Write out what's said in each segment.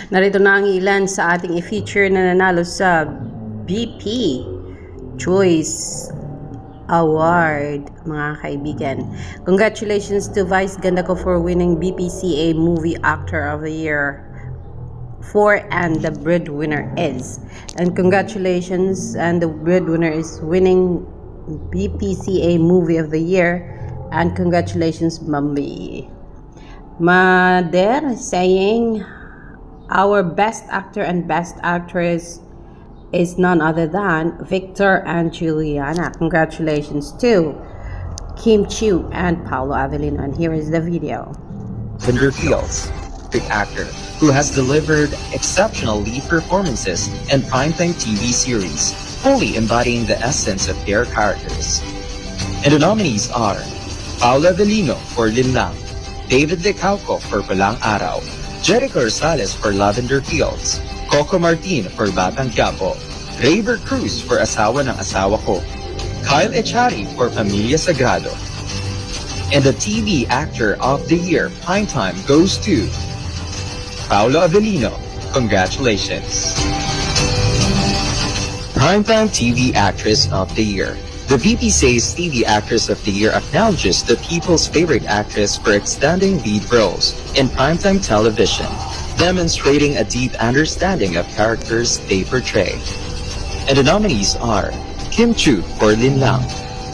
Narito na ang ilan sa ating i-feature na nanalo sa BP Choice Award, mga kaibigan. Congratulations to Vice Ganda ko for winning BPCA Movie Actor of the Year 4, and the breadwinner is. And congratulations, and the breadwinner is winning BPCA Movie of the Year. And congratulations, Bambi. Mader saying our best actor and best actress is none other than Victor and Juliana. Congratulations to Kim Chiu and Paolo Avellino. And here is the video. Lavender Fields, the actor who has delivered exceptional lead performances in primetime TV series, fully embodying the essence of their characters. And the nominees are Paolo Avellino for Linlang, David Licauco for Pulang Araw, Jericho Rosales for Lavender Fields, Coco Martin for Batang Quiapo, Raver Cruz for Asawa ng Asawa Ko, Kyle Echari for Pamilya Sagrado. And the TV Actor of the Year Primetime goes to Paolo Avellino. Congratulations. Primetime TV Actress of the Year. The VPCA's TV Actress of the Year acknowledges the people's favorite actress for extending lead roles in primetime television, demonstrating a deep understanding of characters they portray. And the nominees are Kim Chiu for Linlang,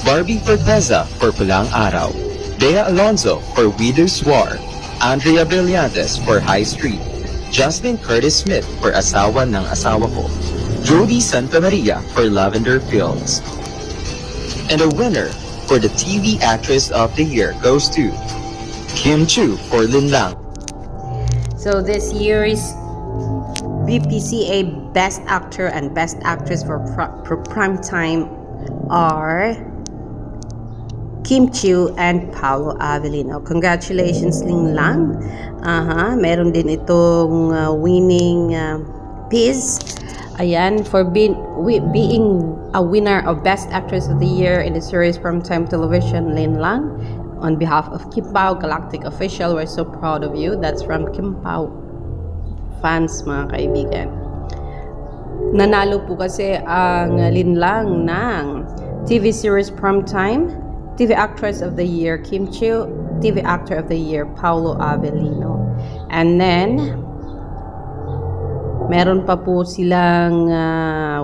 Barbie Forteza for Pulang Araw, Bea Alonzo for Widow's War, Andrea Brillantes for High Street, Jasmine Curtis Smith for Asawa ng Asawa Ko, Jody Santa Maria for Lavender Fields. And a winner for the TV Actress of the Year goes to Kim Chiu for Linlang. So this year's BPCA Best Actor and Best Actress for Primetime are Kim Chiu and Paolo Avellino. Congratulations, Linlang. Meron din itong winning piece. Ayan, for being a winner of Best Actress of the Year in the series Primetime Television, Linlang. On behalf of Kim Pao Galactic Official, we're so proud of you. That's from Kim Pao fans, mga kaibigan. Nanalo po kasi ang Linlang ng TV series Primetime, TV Actress of the Year, Kim Chiu, TV Actor of the Year, Paolo Avellino. And then, meron pa po silang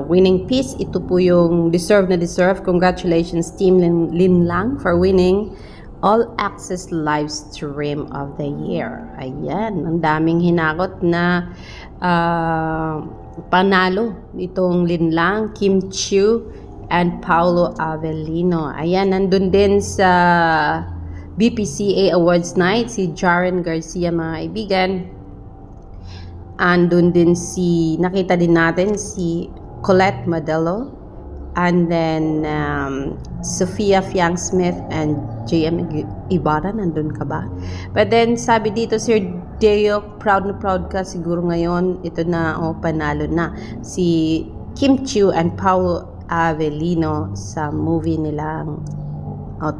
winning piece. Ito po yung deserve na deserve. Congratulations, Team Linlang, for winning All Access Live Stream of the Year. Ayan, ang daming hinakot na panalo itong Linlang, Kim Chiu, and Paolo Avellino. Ayan, nandun din sa BPCA Awards Night si Jaren Garcia, mga kaibigan. Andun din nakita din natin si Colette Modelo, and then Sophia Fiang Smith and JM Ibarra. Nandun ka ba? But then sabi dito, Sir Deo, proud na proud ka siguro ngayon. Ito na, panalo na si Kim Chiu and Paolo Avellino sa movie nilang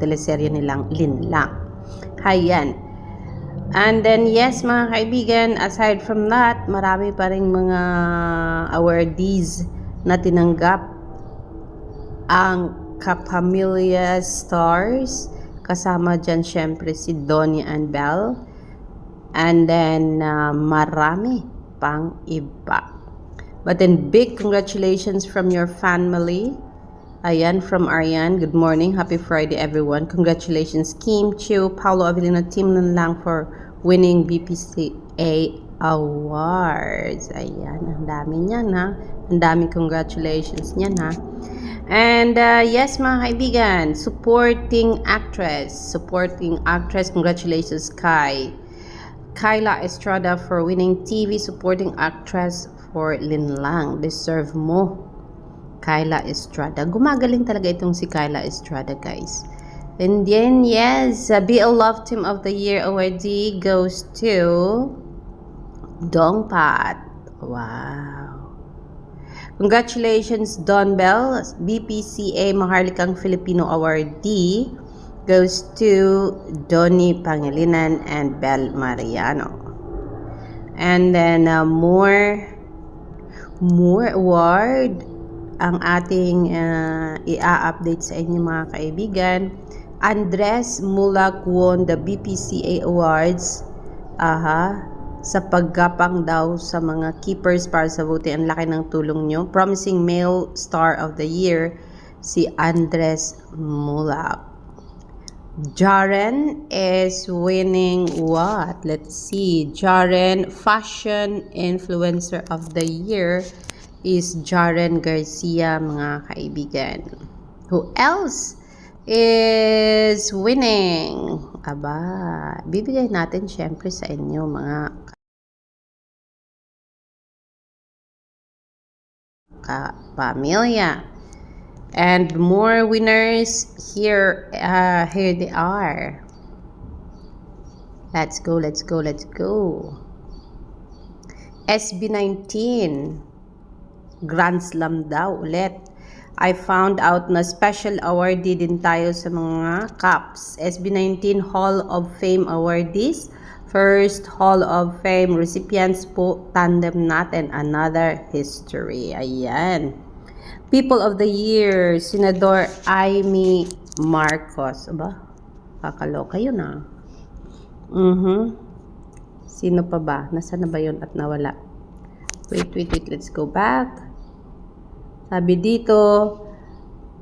teleserye nilang Linlang. Hayan. And then, yes, mga kaibigan, aside from that, marami pa rin mga awardees na tinanggap ang Kapamilya Stars. Kasama dyan, syempre, si Donia and Belle. And then, marami pang iba. But then, big congratulations from your family. Ayan, from Ariane. Good morning. Happy Friday, everyone. Congratulations, Kim Chiu, Paolo Avellino, Team Linlang for winning BPCA Awards. Ayan, ang dami niyan, ha? Ang daming congratulations niyan, ha? And yes, mga kaibigan, supporting actress, congratulations kay Kyla Estrada for winning TV supporting actress for Linlang. Deserve mo, Kyla Estrada. Gumagaling talaga itong si Kyla Estrada, guys. And then, yes, BL Love Team of the Year awardee goes to Dongpat. Wow. Congratulations, Don Bell. BPCA Maharlikang Filipino awardee goes to Donnie Pangilinan and Bel Mariano. And then, more award ang ating i-update sa inyo mga kaibigan. Andres Mulak won the BPCA Awards sa paggapang daw sa mga keepers para sa voting. Ang laki ng tulong nyo. Promising Male Star of the Year, si Andres Mulak. Jaren is winning what? Let's see. Jaren Fashion Influencer of the Year is Jaren Garcia, mga kaibigan. Who else is winning? Aba, bibigay natin syempre sa inyo mga kapamilya. And more winners here. Here they are. Let's go. SB19 Grand Slam daw ulit. I found out na special awardee din tayo sa mga cups. SB19 Hall of Fame awardees. First Hall of Fame recipients po, tandem natin, another history. Ayan. People of the Year, Senador Amy Marcos. Aba, kakaloka yun ah. Sino pa ba? Nasaan na ba yun at nawala? Wait, let's go back. Sabi dito,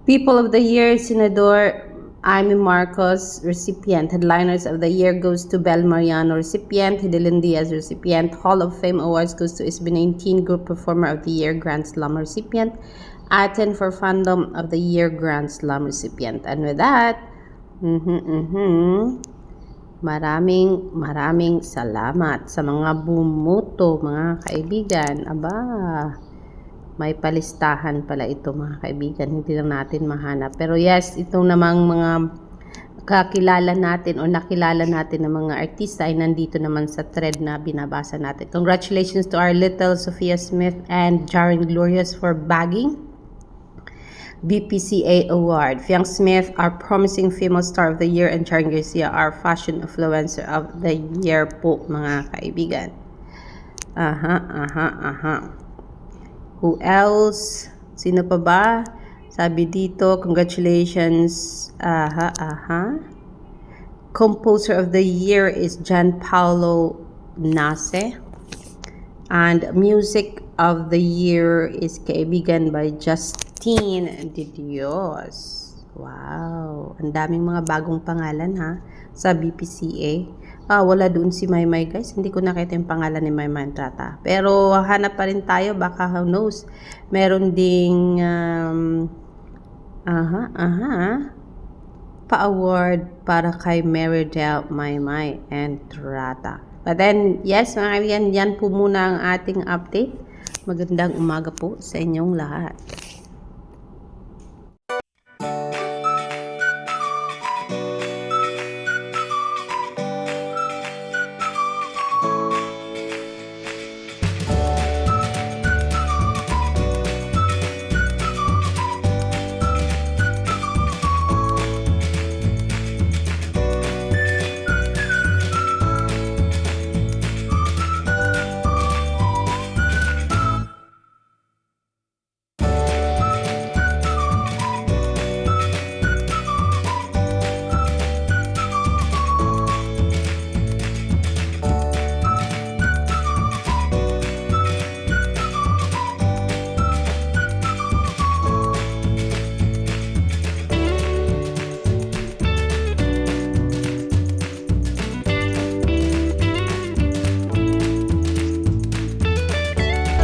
People of the Year, Senador Amy Marcos, recipient. Headliners of the Year goes to Bel Mariano, recipient. Hidelin Diaz, recipient. Hall of Fame Awards goes to SB19, Group Performer of the Year, Grand Slam recipient. Aten for Fandom of the Year, Grand Slam recipient. And with that, maraming salamat sa mga bumuto, mga kaibigan. Aba, may palistahan pala ito mga kaibigan, hindi lang natin mahanap. Pero yes, itong namang mga kakilala natin o nakilala natin ng mga artista ay nandito naman sa thread na binabasa natin. Congratulations to our little Sophia Smith and Jaren Glorious for bagging BPCA Award. Fiang Smith, our Promising Female Star of the Year, and Jaren Garcia, our Fashion Influencer of the Year po mga kaibigan. Who else? Sino pa ba? Sabi dito, congratulations. Composer of the Year is Gianpaolo Nase. And Music of the Year is Kaibigan by Justine De Dios. Wow. Ang daming mga bagong pangalan sa BPCA. Wala doon si Maymay guys. Hindi ko nakita yung pangalan ni Maymay Trata. Pero hanap pa rin tayo. Baka who knows. Meron ding pa-award para kay Meridel Maymay and Trata. But then, yes mga kaibigan, yan po muna ang ating update. Magandang umaga po sa inyong lahat.